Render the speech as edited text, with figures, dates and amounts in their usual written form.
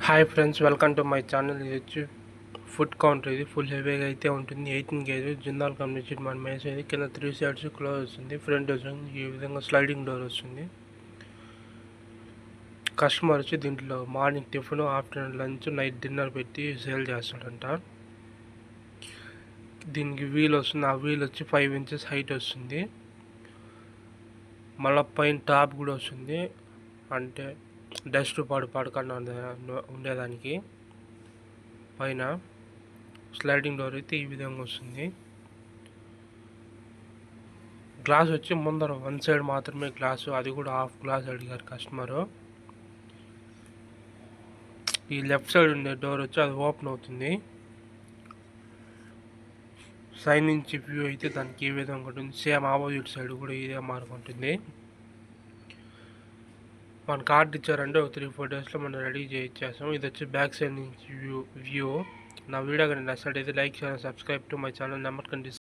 Hi friends, welcome to my channel. ఇది వచ్చి food counter. ఇది ఫుల్ హెవీగా అయితే ఉంటుంది. 18 kg జిందాల్ కంపెనీ మనం వేసేది. కింద 3 సైడ్స్ క్లోజ్ వస్తుంది. ఫ్రంట్ వస్తుంది ఈ విధంగా స్లైడింగ్ డోర్ వస్తుంది. కస్టమర్ వచ్చి దీంట్లో morning tiffin, afternoon lunch, night dinner పెట్టి సేల్ చేస్తాడంట. దీనికి వీల్ వస్తుంది. ఆ వీల్ వచ్చి 5 inches హైట్ వస్తుంది. మళ్ళీ పైన టాప్ కూడా వస్తుంది, అంటే డస్ట్ పడకుండా ఉండేదానికి. పైన స్లైడింగ్ డోర్ అయితే ఈ విధంగా వస్తుంది. గ్లాస్ వచ్చి ముందర 1 సైడ్ మాత్రమే గ్లాసు, అది కూడా హాఫ్ గ్లాస్ అడిగారు కస్టమరు. ఈ లెఫ్ట్ సైడ్ ఉండే డోర్ వచ్చి అది ఓపెన్ అవుతుంది. సైడ్ నుంచి వ్యూ అయితే దానికి ఈ విధంగా ఉంటుంది. సేమ్ ఆపోజిట్ సైడ్ కూడా ఇదే మార్క్ ఉంటుంది. మన కార్డు ఇచ్చారంటే ఒక 3-4 డేస్లో మనం రెడీ చేయించేస్తాం. ఇది వచ్చి బ్యాక్ సైడ్ నుంచి వ్యూ. నా వీడియో కానీ నచ్చినట్టయితే లైక్ చేయండి, subscribe to my channel. Number కంటే